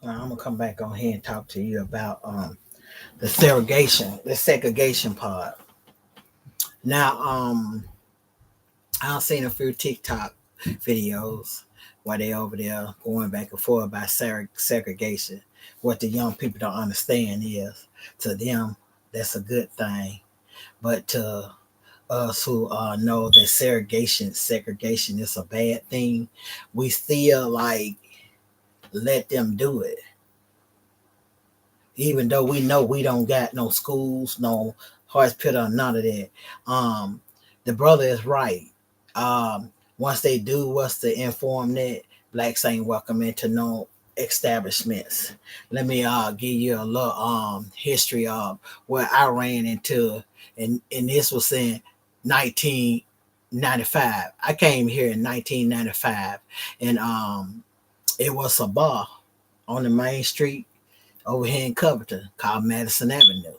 I'm gonna come back on here and talk to you about the segregation part. Now, I've seen a few TikTok videos where they over there going back and forth about segregation. What the young people don't understand is, to them, that's a good thing, but to us who know that segregation is a bad thing, we still like let them do it, even though we know we don't got no schools, no hospital, none of that. Um, the brother is right. Once they do what's to inform that blacks ain't welcome into no establishments. Let me give you a little history of where I ran into, and this was in 1995. I came here in 1995, and it was a bar on the main street over here in Covington called Madison Avenue.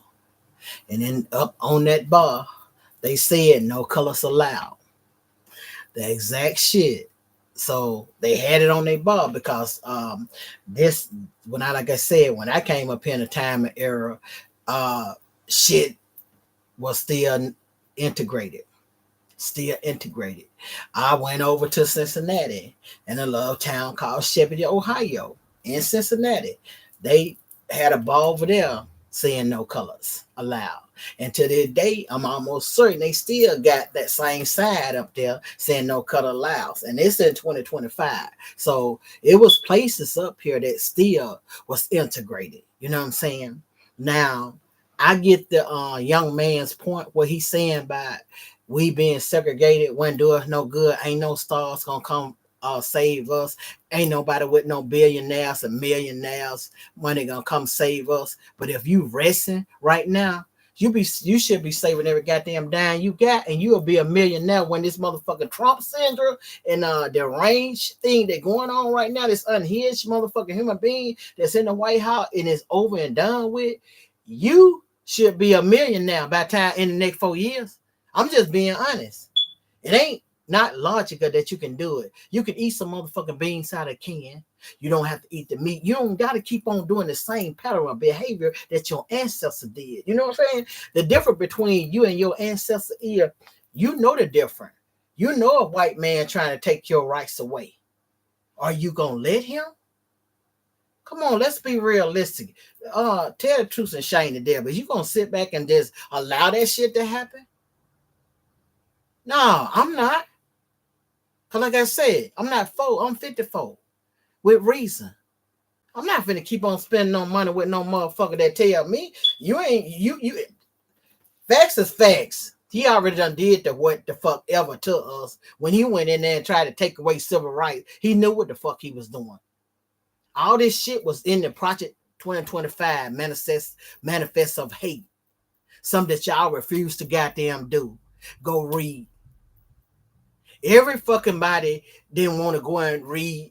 And then up on that bar, they said no colors allowed. The exact shit. So they had it on their bar because this when I like I said, when I came up here in the time and era, uh shit was still integrated. Still integrated. I went over to Cincinnati in a little town called Shepherd, Ohio, in Cincinnati. They had a ball over there saying no colors allowed. And to this day, I'm almost certain they still got that same side up there saying no color allowed. And it's in 2025. So it was places up here that still was integrated. You know what I'm saying? Now, I get the young man's point what he's saying by we being segregated wouldn't do us no good. Ain't no stars gonna come save us. Ain't nobody with no billionaires and millionaires money gonna come save us. But if you resting right now, you should be saving every goddamn dime you got, and you'll be a millionaire when this motherfucking Trump syndrome and the range thing that going on right now, this unhinged motherfucking human being that's in the White House and is over and done with. You should be a millionaire by the time in the next 4 years. I'm just being honest. It ain't not logical that you can do it. You can eat some motherfucking beans out of a can. You don't have to eat the meat. You don't got to keep on doing the same pattern of behavior that your ancestor did. You know what I'm saying? The difference between you and your ancestor is you know the difference. You know a white man trying to take your rights away. Are you going to let him? Come on, let's be realistic. Tell the truth and shame the devil. You going to sit back and just allow that shit to happen? No, I'm not. Cause like I said, I'm not 4. I'm 54 with reason. I'm not finna keep on spending no money with no motherfucker that tell me you ain't you. Facts is facts. He already done did the what the fuck ever to us when he went in there and tried to take away civil rights. He knew what the fuck he was doing. All this shit was in the Project 2025 manifest of hate. Something that y'all refuse to goddamn do. Go read. Every fucking body didn't want to go and read.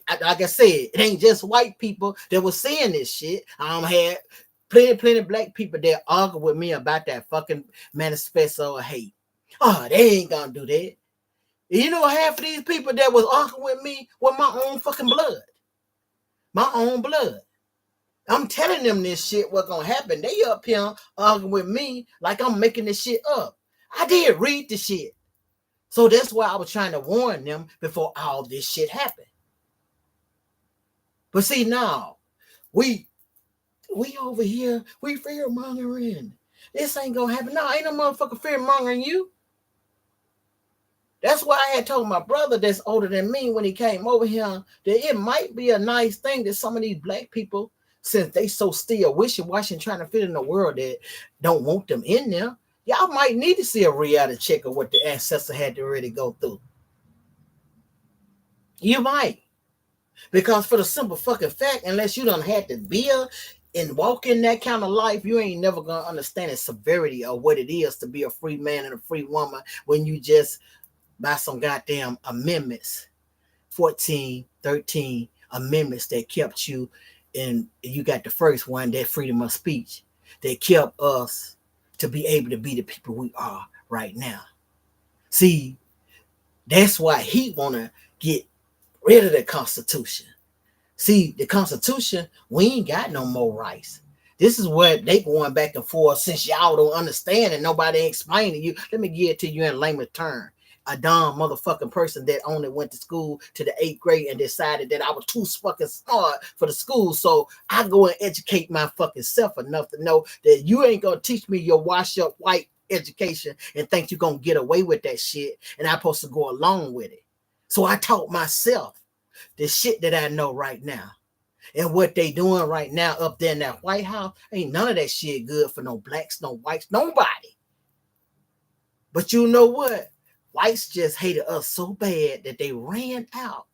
Like I said, it ain't just white people that was saying this shit. Had plenty black people that argue with me about that fucking manifesto of hate. Oh, they ain't gonna do that. You know, half of these people that was arguing with me with my own fucking blood. My own blood. I'm telling them this shit what's gonna happen. They up here arguing with me like I'm making this shit up. I did read the shit. So that's why I was trying to warn them before all this shit happened. But see now, we over here, we fear mongering. This ain't gonna happen. No, ain't no motherfucker fear mongering you. That's why I had told my brother that's older than me when he came over here that it might be a nice thing that some of these black people, since they so still wishy-washy trying to fit in a world that don't want them in there, y'all might need to see a reality check of what the ancestor had to really go through. You might. Because for the simple fucking fact, unless you done had to build and walk in that kind of life, you ain't never gonna understand the severity of what it is to be a free man and a free woman when you just by some goddamn amendments, 14, 13 amendments that kept you in. You got the first one, that freedom of speech, that kept us to be able to be the people we are right now. See, that's why he wanna get rid of the Constitution. See, the Constitution, we ain't got no more rights. This is what they going back and forth since y'all don't understand and nobody ain't explaining to you. Let me give it to you in layman's term. A dumb motherfucking person that only went to school to the 8th grade and decided that I was too fucking smart for the school. So I go and educate my fucking self enough to know that you ain't gonna teach me your wash up white education and think you're gonna get away with that shit and I'm supposed to go along with it. So I taught myself the shit that I know right now. And what they doing right now up there in that White House, ain't none of that shit good for no blacks, no whites, nobody. But you know what? Whites just hated us so bad that they ran out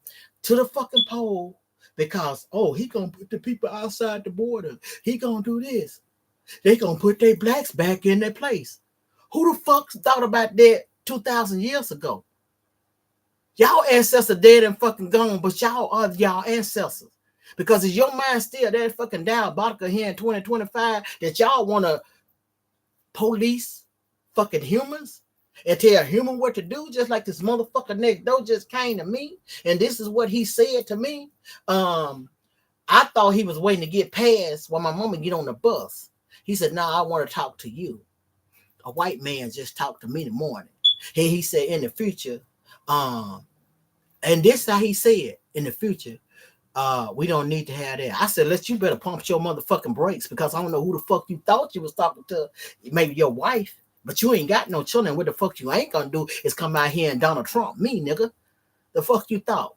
to the fucking poll because, oh, he gonna put the people outside the border. He gonna do this. They gonna put their blacks back in their place. Who the fuck thought about that 2,000 years ago? Y'all ancestors dead and fucking gone, but y'all are y'all ancestors. Because is your mind still that fucking diabolical here in 2025 that y'all want to police fucking humans and tell a human what to do, just like this motherfucker next door just came to me and this is what he said to me. I thought he was waiting to get past while my mama get on the bus. He said, "No, I want to talk to you." A white man just talked to me in the morning. And he said, in the future, and this how he said, in the future, we don't need to have that. I said, you better pump your motherfucking brakes because I don't know who the fuck you thought you was talking to. Maybe your wife, but you ain't got no children. What the fuck you ain't gonna do is come out here and Donald Trump me, nigga. The fuck you thought?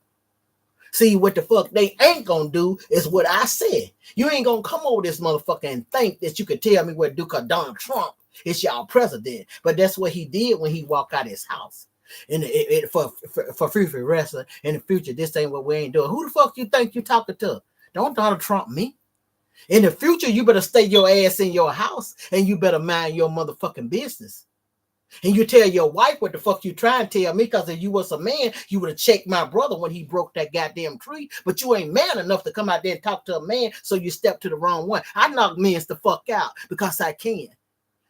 See, what the fuck they ain't gonna do is what I said. You ain't gonna come over this motherfucker and think that you could tell me what to do because Donald Trump is y'all president. But that's what he did when he walked out of his house. And for future wrestling in the future, this ain't what we ain't doing. Who the fuck you think you talking to? Don't Donald Trump me. In the future, you better stay your ass in your house and you better mind your motherfucking business. And you tell your wife what the fuck you trying to tell me, because if you was a man, you would have checked my brother when he broke that goddamn tree. But you ain't man enough to come out there and talk to a man, so you step to the wrong one. I knock men the fuck out because I can.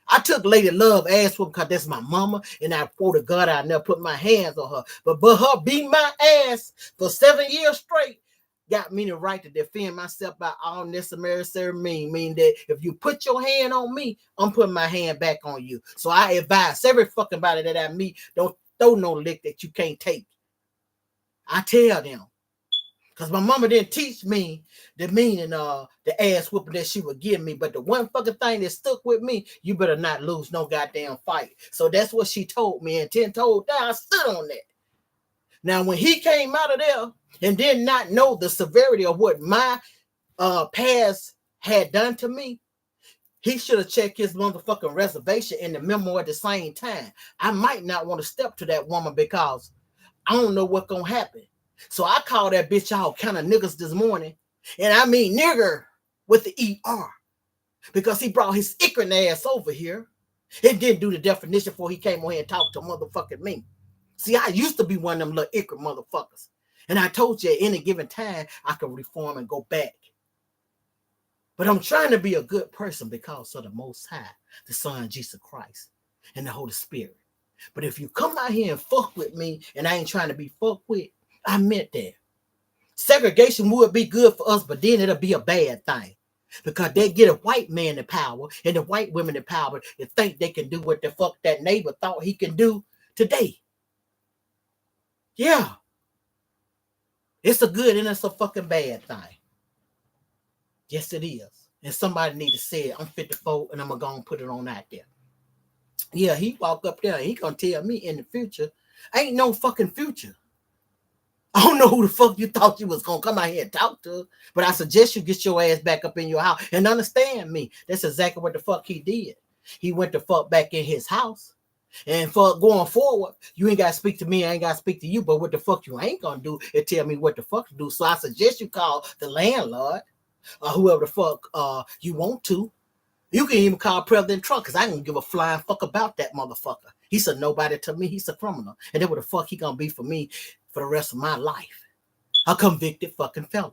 I took Lady Love ass whoop because that's my mama, and I swore to God I never put my hands on her. But her beat my ass for 7 years straight got me the right to defend myself by all necessary means. Meaning that if you put your hand on me, I'm putting my hand back on you. So I advise every fucking body that I meet, don't throw no lick that you can't take. I tell them. Because my mama didn't teach me the meaning of the ass whooping that she would give me. But the one fucking thing that stuck with me, you better not lose no goddamn fight. So that's what she told me. And 10 told that I stood on that. Now, when he came out of there and did not know the severity of what my past had done to me, he should have checked his motherfucking reservation in the memo at the same time. I might not want to step to that woman because I don't know what's going to happen. So I called that bitch all kind of niggas this morning. And I mean nigger with the ER. Because he brought his ignorant ass over here and didn't do the definition before he came on here and talked to motherfucking me. See, I used to be one of them little ignorant motherfuckers. And I told you at any given time, I could reform and go back. But I'm trying to be a good person because of the Most High, the Son, Jesus Christ, and the Holy Spirit. But if you come out here and fuck with me and I ain't trying to be fucked with, I meant that. Segregation would be good for us, but then it'll be a bad thing. Because they get a white man in power and the white women in power and think they can do what the fuck that neighbor thought he can do today. Yeah. It's a good and it's a fucking bad thing. Yes, it is. And somebody need to say it. I'm 54 and I'm going to go and put it on out there. Yeah, he walk up there and he going to tell me in the future, ain't no fucking future. I don't know who the fuck you thought you was going to come out here and talk to, but I suggest you get your ass back up in your house and understand me. That's exactly what the fuck he did. He went the fuck back in his house. And for going forward, you ain't got to speak to me, I ain't got to speak to you, but what the fuck you ain't going to do is tell me what the fuck to do. So I suggest you call the landlord or whoever the fuck you want to. You can even call President Trump because I don't give a flying fuck about that motherfucker. He's a nobody to me. He's a criminal. And then what the fuck he going to be for me for the rest of my life? A convicted fucking felon.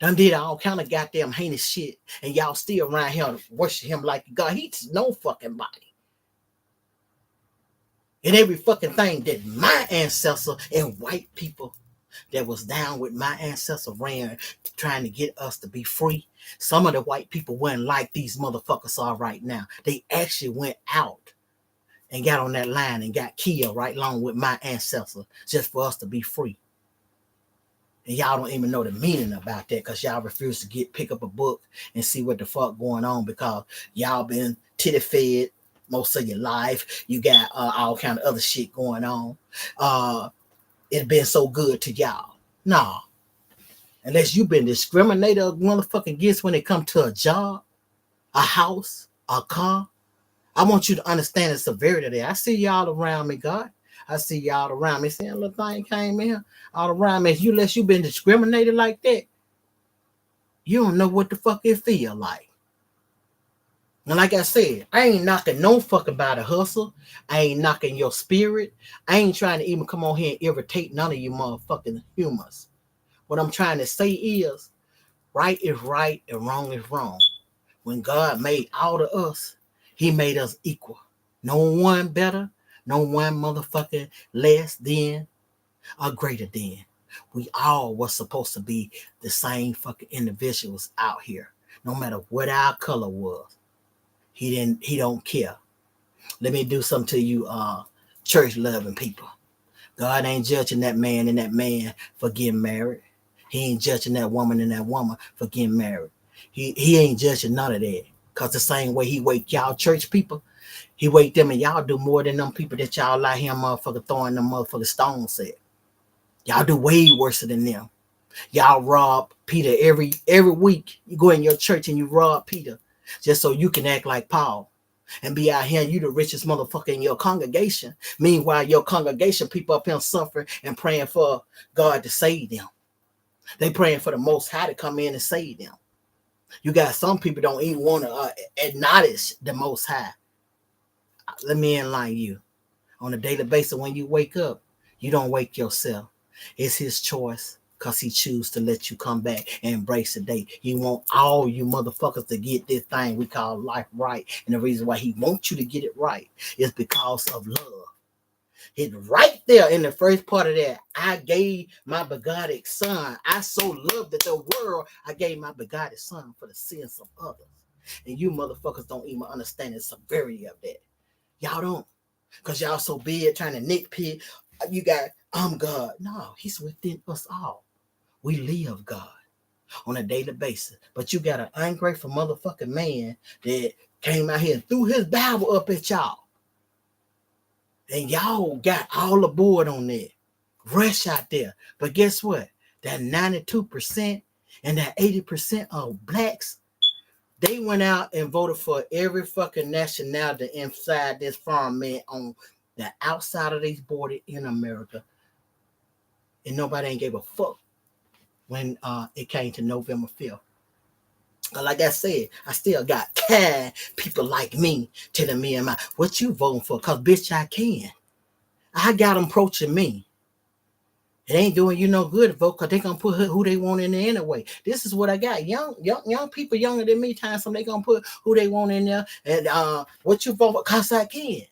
Done did all kind of goddamn heinous shit, and y'all still around here to worship him like God. He's no fucking body. And every fucking thing that my ancestors and white people that was down with my ancestor ran trying to get us to be free. Some of the white people weren't like these motherfuckers are right now. They actually went out and got on that line and got killed right along with my ancestors just for us to be free. And y'all don't even know the meaning about that because y'all refuse to pick up a book and see what the fuck going on because y'all been titty fed most of your life. You got all kind of other shit going on. It's been so good to y'all. Nah. Unless you've been discriminated motherfucking against when it comes to a job, a house, a car. I want you to understand the severity there. I see y'all around me, God. I see y'all around me. Saying little thing came in all around me. Unless you've been discriminated like that, you don't know what the fuck it feel like. And like I said, I ain't knocking no fuck about a hustle. I ain't knocking your spirit. I ain't trying to even come on here and irritate none of you motherfucking humans. What I'm trying to say is, right is right and wrong is wrong. When God made all of us, he made us equal. No one better, no one motherfucking less than or greater than. We all was supposed to be the same fucking individuals out here, no matter what our color was. He don't care. Let me do something to you, church loving people. God ain't judging that man and that man for getting married. He ain't judging that woman and that woman for getting married. He ain't judging none of that. Cause the same way he wake y'all church people, he wake them and y'all do more than them people that y'all like him motherfucker throwing them motherfucking stones at. Y'all do way worse than them. Y'all rob Peter every week. You go in your church and you rob Peter just so you can act like Paul and be out here. You the richest motherfucker in your congregation. Meanwhile, your congregation people up here suffering and praying for God to save them. They praying for the Most High to come in and save them. You got some people don't even want to acknowledge the Most High. Let me enlighten you. On a daily basis, when you wake up, you don't wake yourself. It's his choice because he chooses to let you come back and embrace the day. He want all you motherfuckers to get this thing we call life right. And the reason why he wants you to get it right is because of love. It's right there in the first part of that. I gave my begotten son. I so loved the world, I gave my begotten son for the sins of others. And you motherfuckers don't even understand the severity of that. Y'all don't. Because y'all so big trying to nitpick. You got, I'm God. No, he's within us all. We live God on a daily basis. But you got an ungrateful motherfucking man that came out here and threw his Bible up at y'all. And y'all got all aboard on that. Rush out there. But guess what? That 92% and that 80% of blacks, they went out and voted for every fucking nationality inside this farmland on the outside of these borders in America. And nobody ain't gave a fuck when it came to November 5th. Like I said, I still got kind people like me telling me, what you voting for? Because, bitch, I can. I got them approaching me. It ain't doing you no good to vote because they going to put who they want in there anyway. This is what I got. Young people younger than me, time some they going to put who they want in there. And what you vote for? Because I can.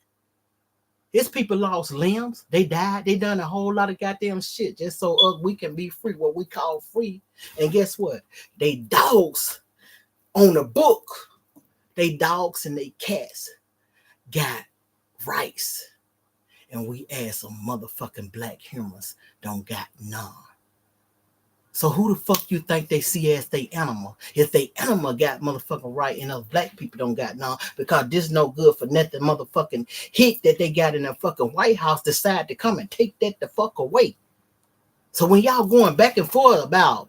It's people lost limbs. They died. They done a whole lot of goddamn shit just so we can be free, what we call free. And guess what? They dogs on the book. They dogs and they cats got rights. And we as some motherfucking black humans don't got none. So who the fuck you think they see as they animal? If they animal got motherfucking right and us black people don't got none, because this no good for nothing motherfucking hit that they got in the fucking White House decide to come and take that the fuck away. So when y'all going back and forth about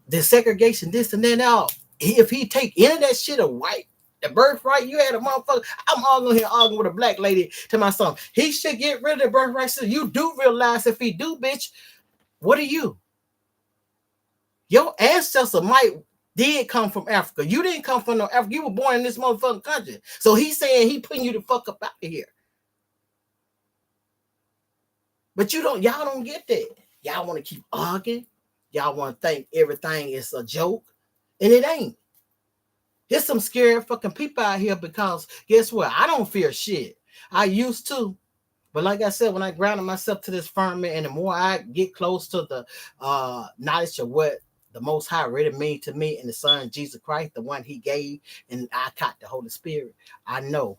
the segregation, this and that out, if he take any of that shit away, the birthright, you had a motherfucker. I'm arguing with a black lady to my son. He should get rid of the birthright. So you do realize if he do, bitch, what are you? Your ancestor did come from Africa. You didn't come from no Africa. You were born in this motherfucking country. So he's saying he putting you the fuck up out of here. But y'all don't get that. Y'all want to keep arguing. Y'all want to think everything is a joke. And it ain't. There's some scared fucking people out here because guess what? I don't fear shit. I used to. But like I said, when I grounded myself to this firmament, and the more I get close to the knowledge of what the Most High really mean to me and the Son Jesus Christ, the one He gave, and I caught the Holy Spirit, I know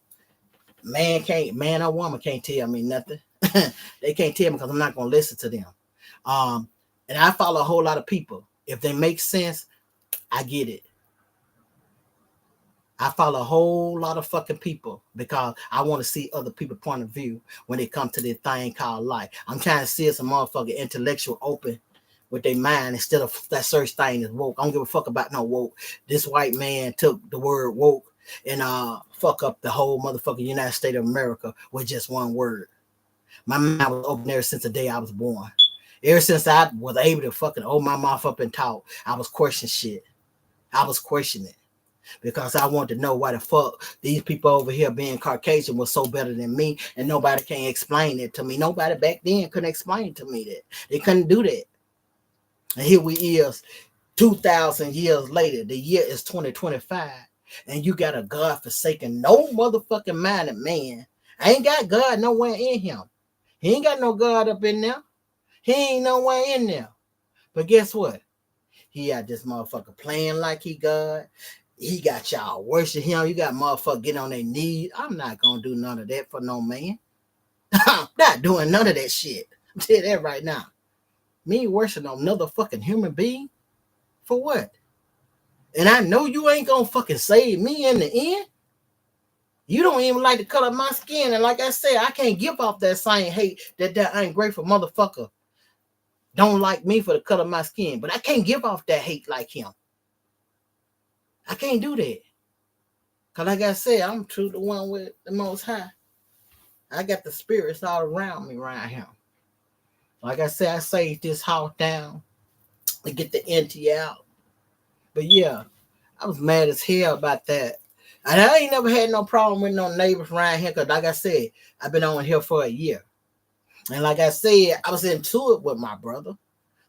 man or woman can't tell me nothing. They can't tell me because I'm not gonna listen to them. And I follow a whole lot of people. If they make sense, I get it. I follow a whole lot of fucking people because I want to see other people's point of view when they come to this thing called life. I'm trying to see some motherfucking intellectual open with their mind instead of that search thing is woke. I don't give a fuck about no woke. This white man took the word woke and fuck up the whole motherfucking United States of America with just one word. My mind was open ever since the day I was born. Ever since I was able to fucking open my mouth up and talk, I was questioning shit. I was questioning because I wanted to know why the fuck these people over here being Caucasian was so better than me, and nobody can explain it to me. Nobody back then couldn't explain to me that. They couldn't do that. And here we is 2,000 years later. The year is 2025, and you got a God-forsaken, no motherfucking minded man. I ain't got God nowhere in him. He ain't got no God up in there. He ain't nowhere in there. But guess what? He got this motherfucker playing like he God. He got y'all worship him. You got motherfuckers getting on their knees. I'm not gonna do none of that for no man. I'm not doing none of that shit. I'll tell you that right now. Me worshiping another fucking human being? For what? And I know you ain't gonna fucking save me in the end. You don't even like the color of my skin. And like I said, I can't give off that same hate that ungrateful motherfucker don't like me for the color of my skin. But I can't give off that hate like him. I can't do that. Because like I said, I'm true the one with the Most High. I got the spirits all around me around him. Like I said, I saved this house down to get the empty out. But yeah, I was mad as hell about that. And I ain't never had no problem with no neighbors around here because like I said, I've been on here for a year. And like I said, I was into it with my brother.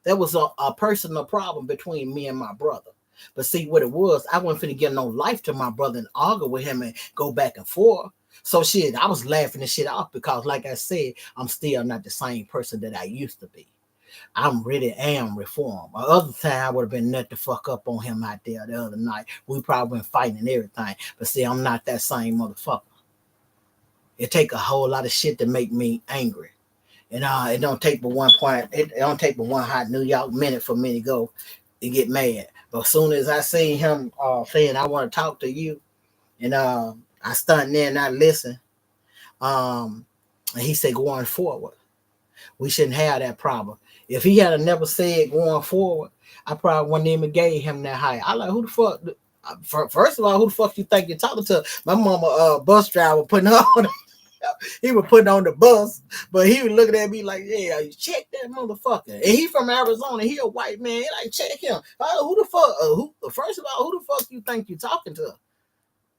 There was a personal problem between me and my brother. But see what it was, I wasn't finna give no life to my brother and argue with him and go back and forth. So shit, I was laughing this shit off because like I said, I'm still not the same person that I used to be. I'm really am reformed. Other time I would have been nut the fuck up on him out there the other night. We probably been fighting and everything. But see, I'm not that same motherfucker. It take a whole lot of shit to make me angry. And it don't take but one point. It don't take but one hot New York minute for me to go and get mad. But as soon as I seen him saying, I want to talk to you, and I stunned there and I listened, and he said, going forward, we shouldn't have that problem. If he had never said going forward, I probably wouldn't even gave him that height. I like, who the fuck? First of all, who the fuck you think you're talking to? My mama bus driver putting her on. He was putting on the bus, but he was looking at me like, yeah, you check that motherfucker. And he from Arizona. He a white man. He like, check him. Who the fuck? First of all, who the fuck you think you talking to?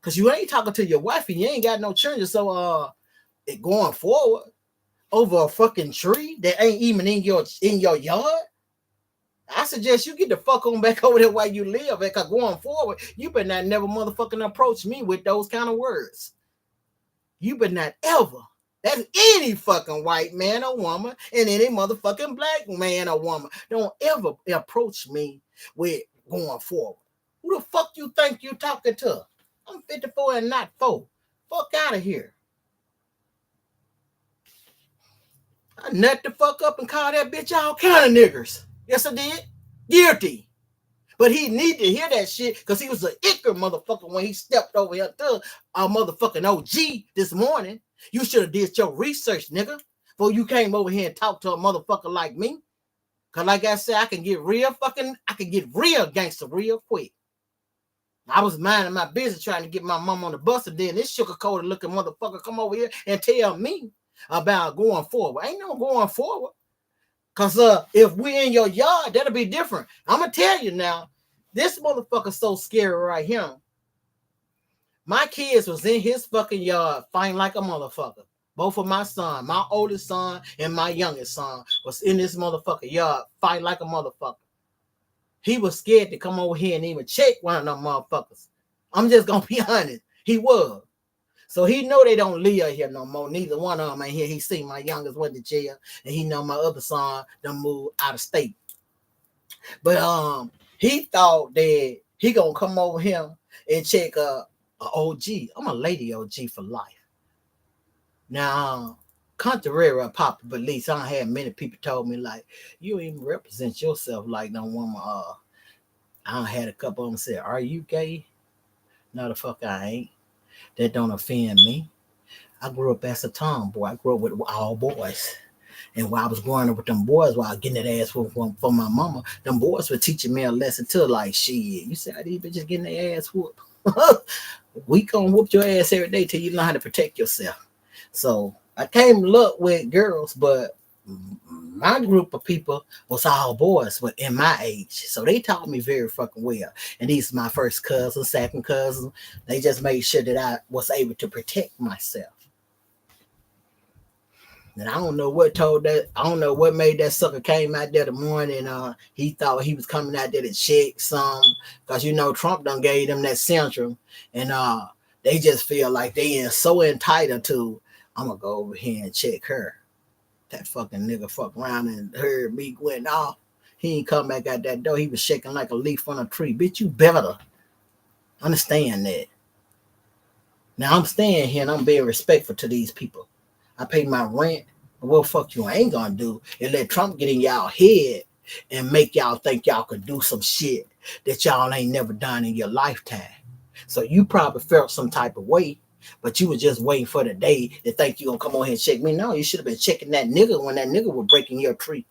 Because you ain't talking to your wife and you ain't got no children. So it going forward over a fucking tree that ain't even in your yard, I suggest you get the fuck on back over there where you live. Because going forward, you better not never motherfucking approach me with those kind of words. You better not ever. That's any fucking white man or woman and any motherfucking black man or woman. Don't ever approach me with going forward. Who the fuck you think you talking to? I'm 54 and not 4. Fuck out of here. I nut the fuck up and call that bitch all kind of niggers. Yes, I did. Guilty. But he needed to hear that shit because he was an icker motherfucker when he stepped over here to a motherfucking OG this morning. You should have did your research, nigga, before you came over here and talked to a motherfucker like me. Because like I said, I can get real gangster real quick. I was minding my business trying to get my mom on the bus, and then this sugar-coated looking motherfucker come over here and tell me about going forward. Ain't no going forward. Because if we in your yard, that'll be different. I'm going to tell you now, this motherfucker's so scary right here. My kids was in his fucking yard fighting like a motherfucker. Both of my son, my oldest son and my youngest son was in this motherfucker yard fighting like a motherfucker. He was scared to come over here and even check one of them motherfuckers. I'm just going to be honest. He was. So he know they don't live here no more. Neither one of them ain't here. He seen my youngest went to jail, and he know my other son done moved out of state. But he thought that he gonna come over here and check a OG. I'm a lady OG for life. Now, contrary to popular beliefs, I had many people told me like, you even represent yourself like no woman. I had a couple of them say, "Are you gay?" No, the fuck I ain't. That don't offend me. I grew up as a tomboy. I grew up with all boys. And while I was growing up with them boys, while getting that ass whooped from my mama, them boys were teaching me a lesson too. Like, shit, you see how these bitches getting their ass whooped? We gonna whoop your ass every day till you learn how to protect yourself. So I came to look with girls, but my group of people was all boys, but in my age. So they taught me very fucking well. And these are my first cousins, second cousins. They just made sure that I was able to protect myself. And I don't know what told that. I don't know what made that sucker came out there the morning. He thought he was coming out there to check some, because you know Trump done gave them that syndrome, and they just feel like they are so entitled to. I'm gonna go over here and check her. That fucking nigga fuck around and heard me went off. He ain't come back out that door. He was shaking like a leaf on a tree. Bitch, you better understand that. Now I'm staying here and I'm being respectful to these people. I pay my rent. Well, fuck you ain't gonna do is let Trump get in y'all head and make y'all think y'all could do some shit that y'all ain't never done in your lifetime. So you probably felt some type of way, but you were just waiting for the day to think you gonna come on here and check me. No, you should have been checking that nigga when that nigga was breaking your tree.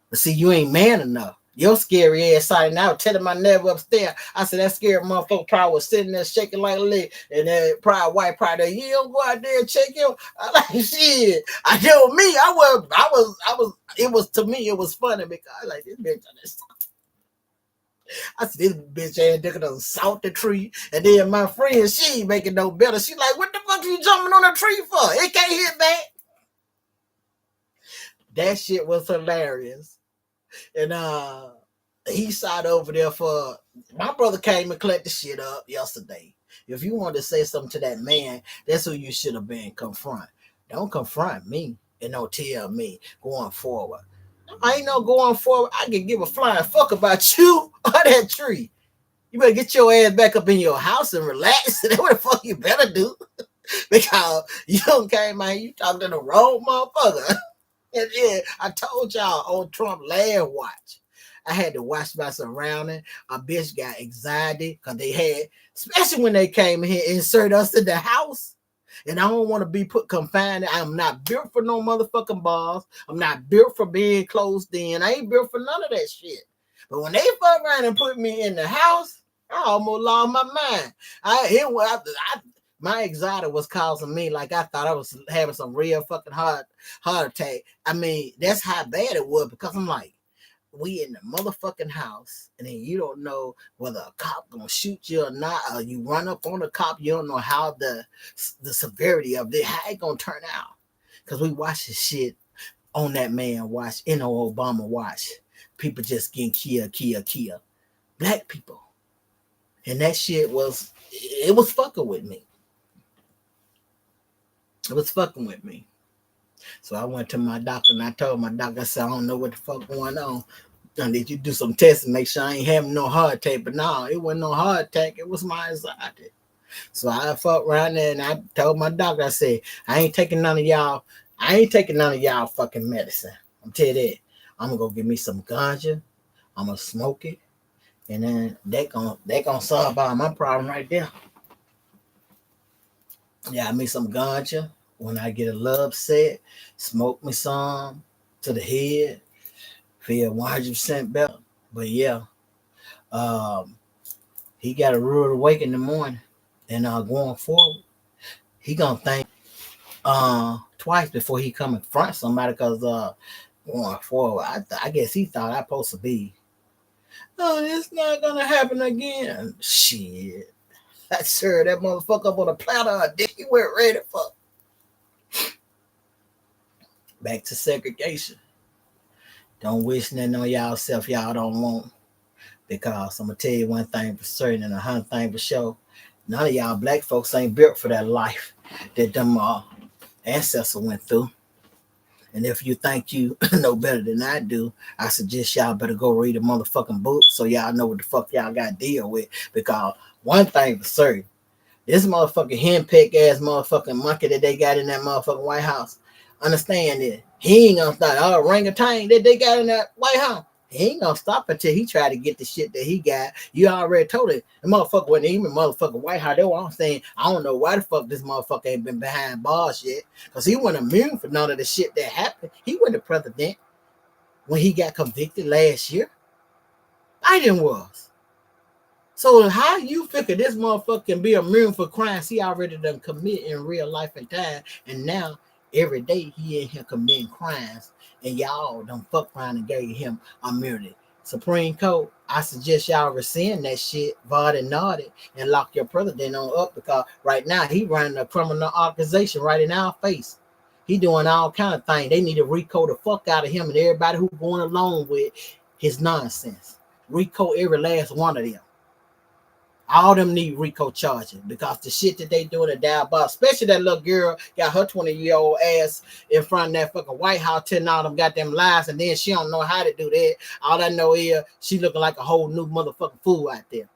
But see, you ain't man enough. Your scary ass signing out, telling my neighbor upstairs. I said that scary motherfucker probably was sitting there shaking like a leg, and that probably white probably, you don't go out there and check him. I like shit. I know me. I was. It was to me. It was funny because I like this bitch. I said this bitch ass nigga done salt the tree, and then my friend she ain't making no better. She like, what the fuck are you jumping on a tree for? It can't hit back. That shit was hilarious. And he sat over there for my brother came and collected the shit up yesterday. If you want to say something to that man, that's who you should have been confront. Don't confront me and don't tell me going forward. I ain't no going forward. I can give a flying fuck about you or that tree. You better get your ass back up in your house and relax. That's what the fuck you better do. Because you don't came out, you talking to the wrong motherfucker. And yeah, I told y'all on Trump last watch. I had to watch my surrounding. A bitch got anxiety because they had, especially when they came here and insert us in the house. And I don't want to be put confined. I'm not built for no motherfucking bars. I'm not built for being closed in. I ain't built for none of that shit. But when they fuck around and put me in the house, I almost lost my mind. My anxiety was causing me like I thought I was having some real fucking heart attack. I mean, that's how bad it was because I'm like, we in the motherfucking house, and then you don't know whether a cop gonna shoot you or not, or you run up on a cop, you don't know how the severity of it, how it gonna turn out. Because we watch this shit on that man watch, Obama watch. People just getting killed. Black people. And that shit was, it was fucking with me. It was fucking with me. So I went to my doctor and I told my doctor, I said, I don't know what the fuck going on. I need you to do some tests and make sure I ain't having no heart attack. But no, it wasn't no heart attack. It was my anxiety. So I fucked around there and I told my doctor, I said, I ain't taking none of y'all fucking medicine. I'm telling you that. I'm gonna go get me some ganja. I'm gonna smoke it. And then they gonna solve all my problem right there. Yeah, I me some ganja. When I get a little upset, smoke me some to the head, feel 100% better. But yeah, um, he got a rude awake in the morning, and going forward, he gonna think twice before he come in front of somebody. Cause going forward, I guess he thought I supposed to be. Oh, it's not gonna happen again. Shit, I served that motherfucker up on a platter of dick. He went ready for. Back to segregation. Don't wish nothing on y'all self y'all don't want. Because I'm gonna tell you one thing for certain and 100 things for sure. None of y'all black folks ain't built for that life that them ancestors went through. And if you think you know better than I do, I suggest y'all better go read a motherfucking book so y'all know what the fuck y'all got to deal with. Because one thing for certain, this motherfucking henpeck ass motherfucking monkey that they got in that motherfucking White House, understand it. He ain't gonna stop. Oh, orangutan that they got in that White House. He ain't gonna stop until he try to get the shit that he got. You already told it. The motherfucker wasn't even motherfucking White House. That's what I'm saying. I don't know why the fuck this motherfucker ain't been behind bars yet. Because he wasn't immune for none of the shit that happened. He wasn't the president when he got convicted last year. Biden was. So how you figure this motherfucker can be immune for crimes he already done commit in real life and time, and now every day he in here committing crimes, and y'all done fuck around and gave him immunity. Supreme Court, I suggest y'all rescind that shit, vod and nod it, and lock your president on up, because right now he running a criminal organization right in our face. He doing all kind of things. They need to RICO the fuck out of him and everybody who going along with his nonsense. RICO every last one of them. All them need RICO charging because the shit that they doing at diabolical, especially that little girl got her 20-year-old ass in front of that fucking White House telling all them goddamn lies, and then she don't know how to do that. All I know is she looking like a whole new motherfucking fool out there.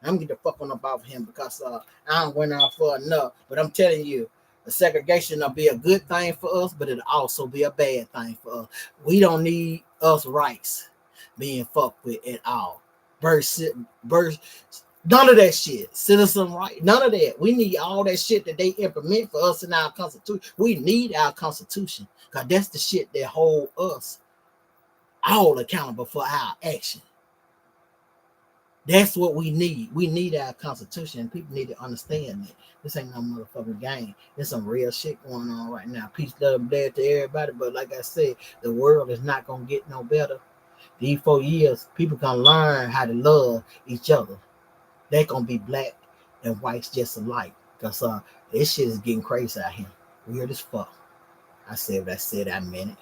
I'm gonna get the fuck on about him because I don't went out for enough. But I'm telling you, the segregation will be a good thing for us, but it'll also be a bad thing for us. We don't need us rights being fucked with at all. Birth, none of that shit. Citizen right. None of that. We need all that shit that they implement for us in our constitution. We need our constitution. Because that's the shit that hold us all accountable for our action. That's what we need. We need our constitution. And people need to understand that. This ain't no motherfucking game. There's some real shit going on right now. Peace, love, and death to everybody. But like I said, the world is not going to get no better. These 4 years, people can learn how to love each other. They're gonna be black and whites just alike. Because this shit is getting crazy out here. Weird as fuck. I said what I said, I meant it.